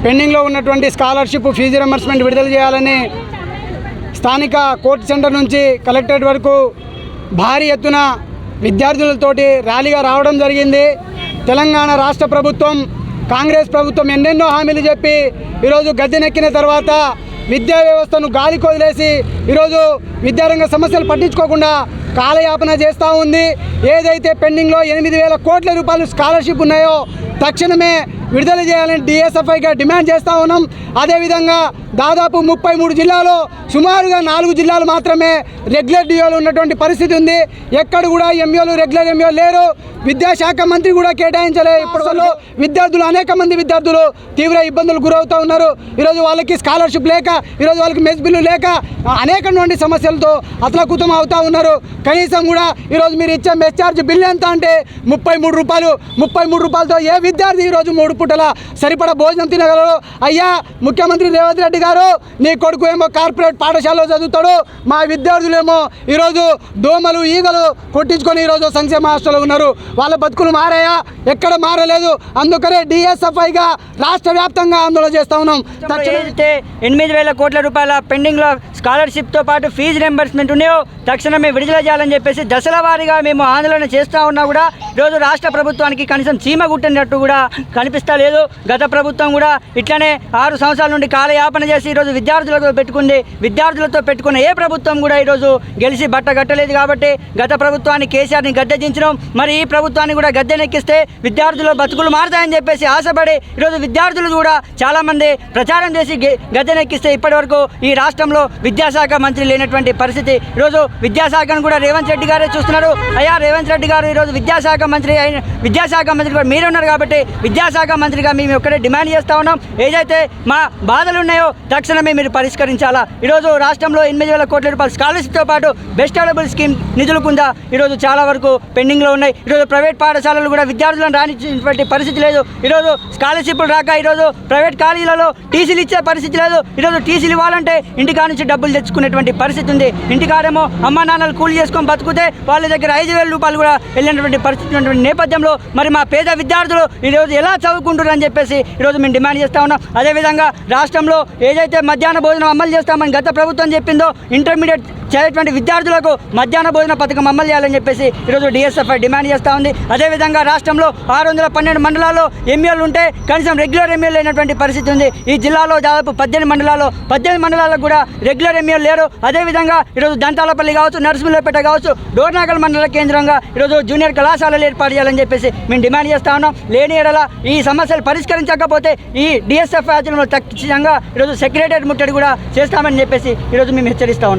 పెండింగ్లో ఉన్నటువంటి scholarship fee reimbursement విడుదల చేయాలని స్థానిక కోర్టు సెంటర్ నుంచి కలెక్టరేట్ వరకు భారీ ఎత్తున విద్యార్థులతోటి ర్యాలీగా రావడం జరిగింది. తెలంగాణ రాష్ట్ర ప్రభుత్వం, కాంగ్రెస్ ప్రభుత్వం ఎన్నెన్నో హామీలు చెప్పి ఈరోజు గద్దెనెక్కిన తర్వాత విద్యా వ్యవస్థను గాలికి వదిలేసి ఈరోజు విద్యారంగ సమస్యలు పట్టించుకోకుండా కాలయాపన చేస్తూ ఉంది. ఏదైతే పెండింగ్లో 8,000 కోట్ల రూపాయలు స్కాలర్షిప్ ఉన్నాయో తక్షణమే విడుదల చేయాలని డిఎస్ఎఫ్ఐగా డిమాండ్ చేస్తూ ఉన్నాం. అదేవిధంగా దాదాపు 33 జిల్లాలో సుమారుగా 4 జిల్లాలు మాత్రమే రెగ్యులర్ డిఓలు ఉన్నటువంటి పరిస్థితి ఉంది. ఎక్కడ కూడా ఎంఓలు రెగ్యులర్ ఎంఓ లేరు. విద్యాశాఖ మంత్రి కూడా కేటాయించలే. ఇప్పుడు విద్యార్థులు, అనేక మంది విద్యార్థులు తీవ్ర ఇబ్బందులు గురవుతూ ఉన్నారు. ఈరోజు వాళ్ళకి స్కాలర్షిప్ లేక, ఈరోజు వాళ్ళకి మెస్ బిల్లు లేక అనేకటువంటి సమస్యలతో అతలాకుతం అవుతూ ఉన్నారు. కనీసం కూడా ఈరోజు మీరు ఇచ్చే మెస్ ఛార్జ్ బిల్లు ఎంత అంటే 33 రూపాయలు. 33 రూపాయలతో ఏ విద్యార్థి ఈరోజు 3 పూటల సరిపడా భోజనం తినగలరు? అయ్యా ముఖ్యమంత్రి రేవంత్ రెడ్డి గారు, నీ కొడుకు ఏమో కార్పొరేట్ పాఠశాలలో చదువుతాడు, మా విద్యార్థులేమో ఈరోజు దోమలు ఈగలు కొట్టించుకొని ఈరోజు సంక్షేమ హాస్టల్లో ఉన్నారు. వాళ్ళ బతుకులు మారాయా? ఎక్కడ మారలేదు. అందుకనే డిఎస్ఎఫ్ఐగా రాష్ట్ర వ్యాప్తంగా ఆందోళన చేస్తూ ఉన్నాం. ఏదైతే 8,000 కోట్ల రూపాయల పెండింగ్లో స్కాలర్షిప్తో పాటు ఫీజు రింబర్స్మెంట్ ఉన్నాయో తక్షణమే విడుదల చేయాలని చెప్పేసి దశల వారీగా మేము ఆందోళన చేస్తూ ఉన్నా కూడా ఈరోజు రాష్ట్ర ప్రభుత్వానికి కనీసం చీమ గుట్టినట్టు కూడా కనిపిస్తా లేదు. గత ప్రభుత్వం కూడా ఇట్లనే 6 సంవత్సరాల నుండి కాలయాపన చేసి ఈరోజు విద్యార్థులతో పెట్టుకున్న ఏ ప్రభుత్వం కూడా ఈరోజు గెలిచి బట్ట కట్టలేదు. కాబట్టి గత ప్రభుత్వాన్ని కేసీఆర్ని గద్దె దించడం, మరి ఈ ప్రభుత్వాన్ని కూడా గద్దెనెక్కిస్తే విద్యార్థుల బతుకులు మారుతాయని చెప్పేసి ఆశపడి ఈరోజు విద్యార్థులు కూడా చాలామంది ప్రచారం చేసి గద్దెనెక్కిస్తే ఇప్పటివరకు ఈ రాష్ట్రంలో విద్యాశాఖ మంత్రి లేనటువంటి పరిస్థితి. ఈరోజు విద్యాశాఖను కూడా రేవంత్ రెడ్డి గారే చూస్తున్నారు. అయ్యా రేవంత్ రెడ్డి గారు ఈరోజు విద్యాశాఖ మంత్రి కూడా మీరు ఉన్నారు కాబట్టి విద్యాశాఖ మంత్రిగా మేము ఒక్కడే డిమాండ్ చేస్తూ ఉన్నాం. ఏదైతే మా బాధలు ఉన్నాయో తక్షణమే మీరు పరిష్కరించాలా. ఈరోజు రాష్ట్రంలో 8,000 కోట్ల రూపాయల స్కాలర్షిప్తో పాటు బెస్ట్ అవైలబుల్ స్కీమ్ నిధులు కింద ఈరోజు చాలా వరకు పెండింగ్లో ఉన్నాయి. ఈరోజు ప్రైవేట్ పాఠశాలలు కూడా విద్యార్థులను రానిచ్చినటువంటి పరిస్థితి లేదు. ఈరోజు స్కాలర్షిప్లు రాక ఈరోజు ప్రైవేట్ కాలేజీలలో టీసీలు ఇచ్చే పరిస్థితి లేదు. ఈరోజు టీసీలు ఇవ్వాలంటే ఇంటికాడ నుంచి డబ్బులు తెచ్చుకునేటువంటి పరిస్థితి ఉంది. ఇంటికాడేమో అమ్మ నాన్నలు కూలి చేసుకొని బతుకుతే వాళ్ళ దగ్గర 5,000 రూపాయలు కూడా వెళ్ళినటువంటి పరిస్థితి ఉన్నటువంటి నేపథ్యంలో మరి మా పేద విద్యార్థులు ఈరోజు ఎలా చదువుకుంటారని చెప్పేసి ఈరోజు మేము డిమాండ్ చేస్తూ ఉన్నాం. అదేవిధంగా రాష్ట్రంలో ఏదైతే మధ్యాహ్న భోజనం అమలు చేస్తామని గత ప్రభుత్వం చెప్పిందో ఇంటర్మీడియట్ చదివేటువంటి విద్యార్థులకు మధ్యాహ్న భోజన పథకం అమలు చేయాలని చెప్పేసి ఈరోజు డిఎస్ఎఫ్ఐ డిమాండ్ చేస్తూ ఉంది. అదేవిధంగా రాష్ట్రంలో 612 మండలాల్లో ఎంఈఓలు ఉంటే కనీసం రెగ్యులర్ ఎంఈఓలు లేనటువంటి పరిస్థితి ఉంది. ఈ జిల్లాలో దాదాపు 18 మండలాలకు కూడా రెగ్యులర్ ఎంఈఓలు లేరు. అదేవిధంగా ఈరోజు దంతాలపల్లి కావచ్చు, నరసింహులపేట కావచ్చు, డోర్నాకల్ మండల కేంద్రంగా ఈరోజు జూనియర్ కళాశాలలు ఏర్పాటు చేయాలని చెప్పేసి మేము డిమాండ్ చేస్తూ ఉన్నాం. లేని ఎడల ఈ సమస్యలు పరిష్కరించకపోతే ఈ డిఎస్ఎఫ్ఐ ఆధ్వర్యంలో ఖచ్చితంగా ఈరోజు సెక్రటరీ ముట్టడి కూడా చేస్తామని చెప్పేసి ఈరోజు మేము హెచ్చరిస్తూ ఉన్నాం.